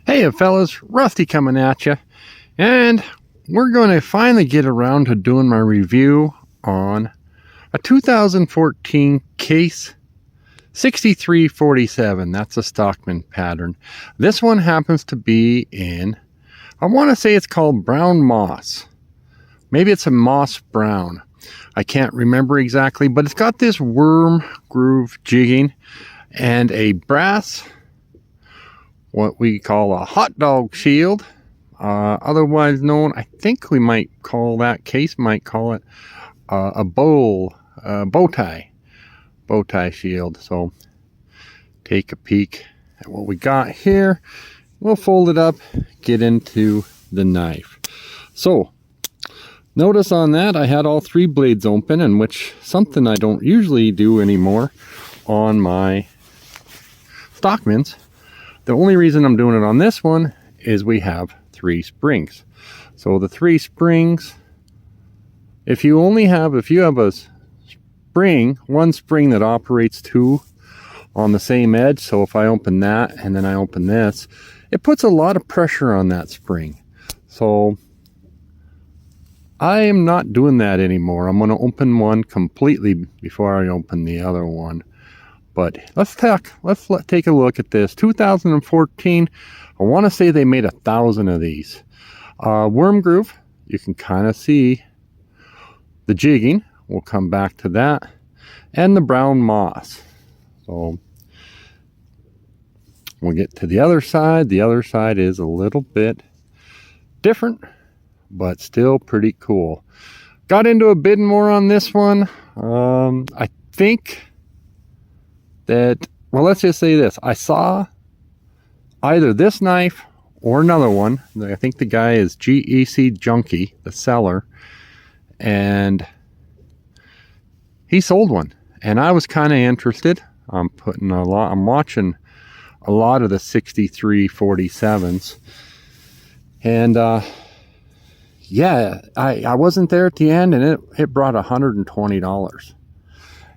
Hey fellas, Rusty coming at you, and we're going to finally get around to doing my review on a 2014 Case 6347. That's a Stockman pattern. This one happens to be in, I want to say it's called brown moss. Maybe it's a moss brown. I can't remember exactly, but it's got this worm groove jigging and a brass, what we call a hot dog shield, otherwise known, I think we might call that case, might call it a bow tie shield. So take a peek at what we got here. We'll fold it up, get into the knife. So notice on that I had all three blades open, and which something I don't usually do anymore on my Stockmans. The only reason I'm doing it on this one is we have three springs. So the three springs, if you have a spring, one spring that operates two on the same edge, so if I open that and then I open this, it puts a lot of pressure on that spring. So I am not doing that anymore. I'm going to open one completely before I open the other one. But let's take a look at this 2014. I want to say they made 1,000 of these. Worm groove, you can kind of see the jigging. We'll come back to that, and the brown moss. So we'll get to the other side. The other side is a little bit different, but still pretty cool. Got into a bit more on this one. I think that, well, let's just say this. I saw either this knife or another one. I think the guy is GEC Junkie, the seller, and he sold one. And I was kind of interested. I'm watching a lot of the 6347s. And yeah, I wasn't there at the end, and it brought $120.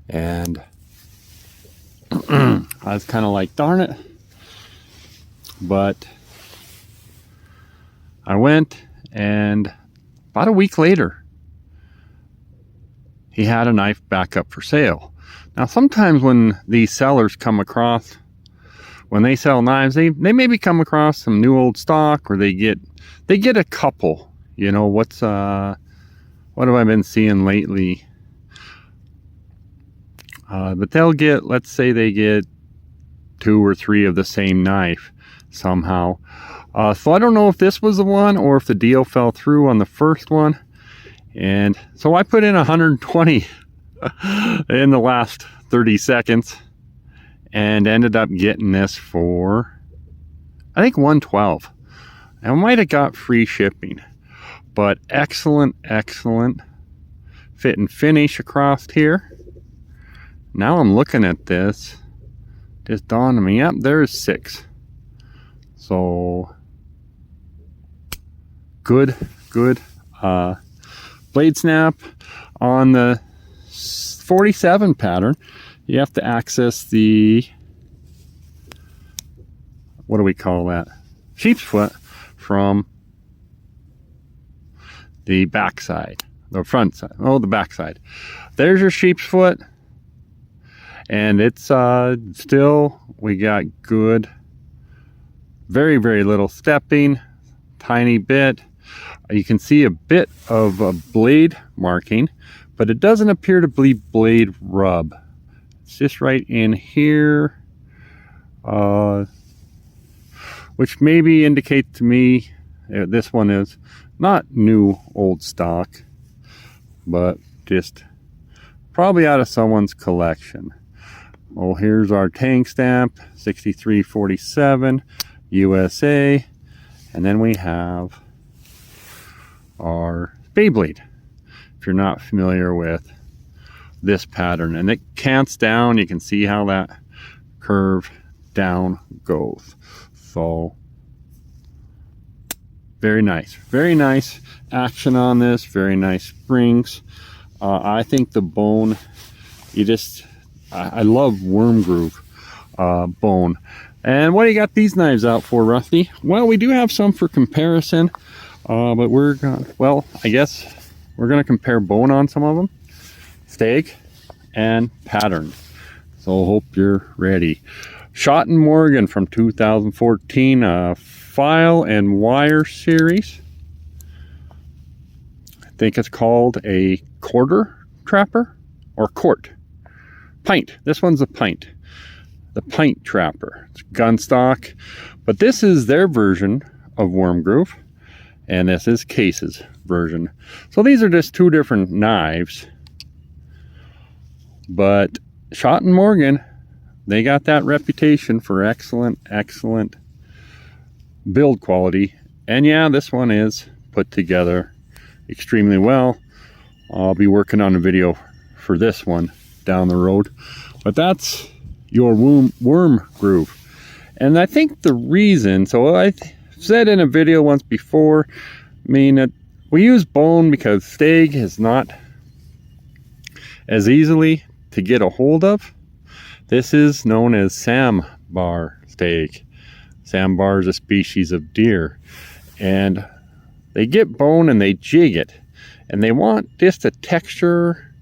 And I was kind of like, darn it. But I went, and about a week later, he had a knife back up for sale. Now, sometimes when these sellers come across, when they sell knives, they maybe come across some new old stock, or they get a couple. You know, what have I been seeing lately? But they'll get, let's say they get 2 or 3 of the same knife somehow. So I don't know if this was the one or if the deal fell through on the first one. And so I put in 120 in the last 30 seconds and ended up getting this for, I think, $112. I might have got free shipping, but excellent fit and finish across here. Now I'm looking at this, just dawned on me, yep, there's 6. So good blade snap. On the 47 pattern, you have to access the, what do we call that, sheep's foot, from the back side, the front side, the back side. There's your sheep's foot. And it's still, we got good, very little stepping, tiny bit. You can see a bit of a blade marking, but it doesn't appear to be blade rub. It's just right in here, which maybe indicates to me this one is not new old stock, but just probably out of someone's collection. Oh, here's our tank stamp, 6347 U.S.A. And then we have our Beyblade, if you're not familiar with this pattern. And it cants down. You can see how that curve down goes. So very nice action on this. Very nice springs. I think the bone, I love worm groove bone. And what do you got these knives out for, Rusty? Well, we do have some for comparison, but we're gonna, well, I guess we're gonna compare bone on some of them, stag, and pattern. So hope you're ready. Schott & Morgan from 2014, file and wire series. I think it's called a quarter trapper or quart. Pint. This one's a pint. The pint trapper. It's gun stock, but this is their version of worm groove, and this is Case's version. So these are just two different knives, but Schott & Morgan, they got that reputation for excellent build quality. And yeah, this one is put together extremely well. I'll be working on a video for this one down the road, but that's your worm groove. And I think the reason, so I said in a video once before, I mean, that we use bone because stag is not as easily to get a hold of. This is known as sambar stag. Sambar is a species of deer, and they get bone and they jig it, and they want just a texture.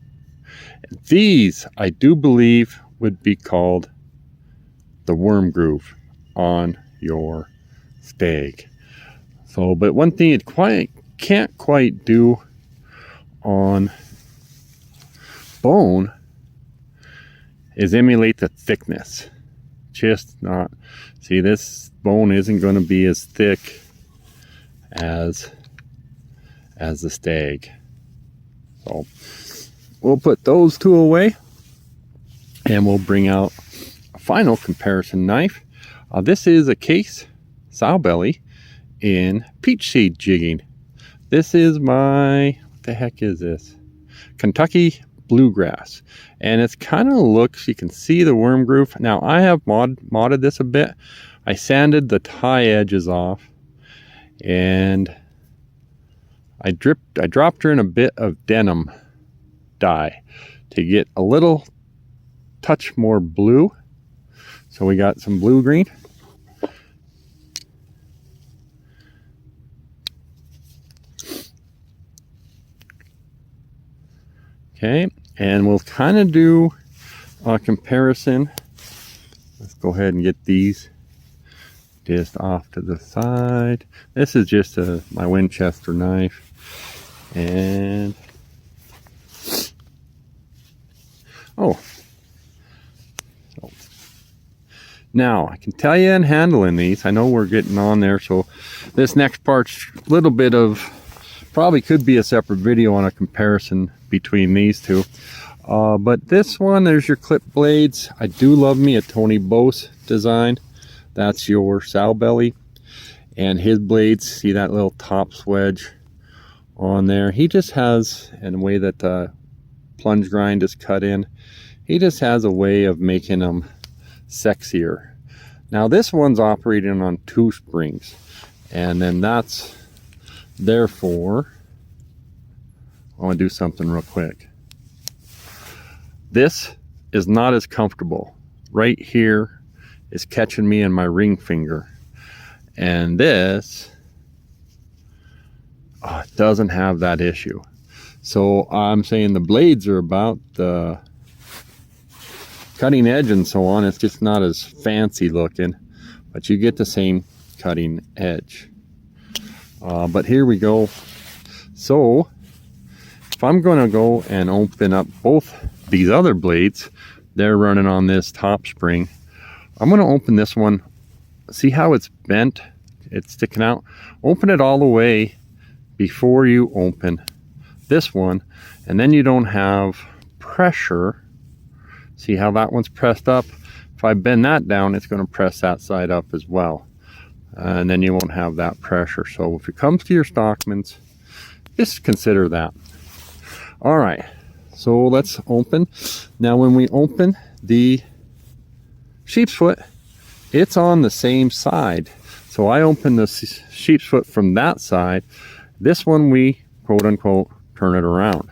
These, I do believe, would be called the worm groove on your stag. So, but one thing it can't quite do on bone is emulate the thickness. Just not. See, this bone isn't going to be as thick as the stag. So we'll put those two away, and we'll bring out a final comparison knife. This is a Case sow belly in peach seed jigging. This is my, what the heck is this? Kentucky bluegrass. And it's kind of looks, you can see the worm groove. Now I have modded this a bit. I sanded the tie edges off, and I dropped her in a bit of denim dye to get a little touch more blue. So we got some blue green. Okay, and we'll kind of do a comparison. Let's go ahead and get these just off to the side. This is just my Winchester knife. And now I can tell you in handling these, I know we're getting on there, so this next part's a little bit of, probably could be a separate video on a comparison between these two. But this one, there's your clip blades. I do love me a Tony Bose design. That's your sow belly, and his blades, see that little top swedge on there? He just has, in a way that the plunge grind is cut in, he just has a way of making them sexier. Now this one's operating on 2 springs, and then that's therefore, I want to do something real quick. This is not as comfortable. Right here is catching me in my ring finger, and this doesn't have that issue. So I'm saying the blades are about the cutting edge and so on. It's just not as fancy looking, but you get the same cutting edge. But here we go. So if I'm going to go and open up both these other blades, they're running on this top spring. I'm going to open this one. See how it's bent? It's sticking out. Open it all the way before you open this one, and then you don't have pressure. See how that one's pressed up? If I bend that down, it's going to press that side up as well, and then you won't have that pressure. So if it comes to your Stockmans, just consider that. All right, so let's open. Now when we open the sheep's foot, it's on the same side. So I open the sheep's foot from that side. This one we quote unquote turn it around.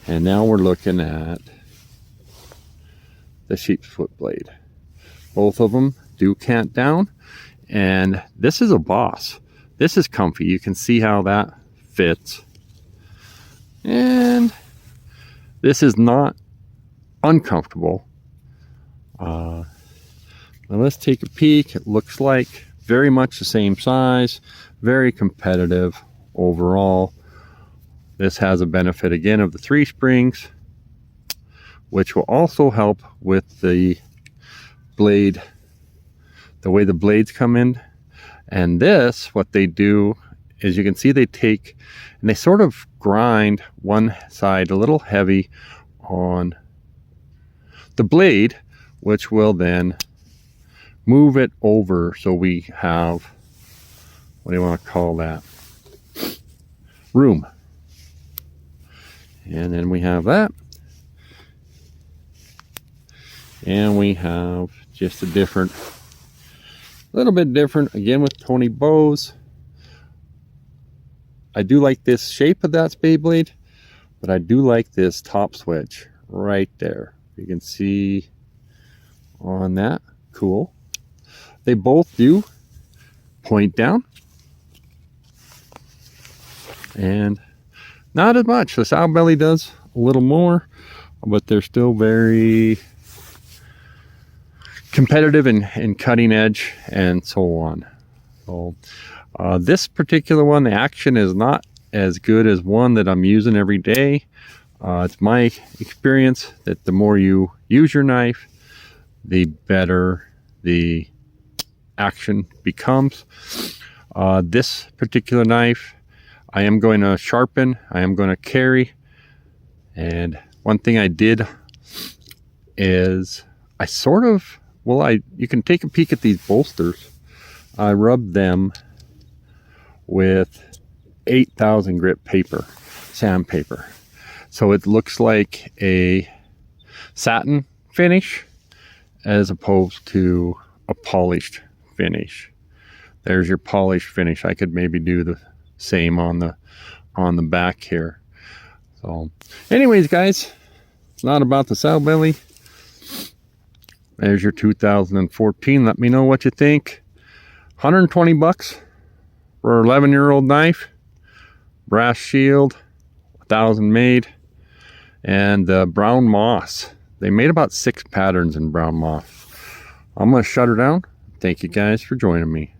And now we're looking at the sheep's foot blade. Both of them do cant down. And this is a Boss. This is comfy. You can see how that fits. And this is not uncomfortable. Now let's take a peek. It looks like very much the same size, very competitive overall. This has a benefit again of the 3 springs, which will also help with the blade, the way the blades come in. And this, what they do is, you can see they take and they sort of grind one side a little heavy on the blade, which will then move it over. So we have, what do you want to call that? Room. And then we have that. And we have just a different, little bit different, again with Tony bows. I do like this shape of that spade blade, but I do like this top switch right there. You can see on that. Cool. They both do point down, and not as much. The sow belly does a little more, but they're still very competitive and cutting edge and so on. So this particular one, the action is not as good as one that I'm using every day. It's my experience that the more you use your knife, the better the action becomes. This particular knife, I am going to sharpen, I am going to carry. And one thing I did is I sort of, you can take a peek at these bolsters. I rubbed them with 8,000 grit paper, sandpaper. So it looks like a satin finish as opposed to a polished finish. There's your polished finish. I could maybe do the same on the back here. So anyways, guys, it's not about the sow belly. There's your 2014. Let me know what you think. 120 bucks for an 11-year-old knife. Brass shield, 1,000 made. And brown moss. They made about 6 patterns in brown moss. I'm going to shut her down. Thank you guys for joining me.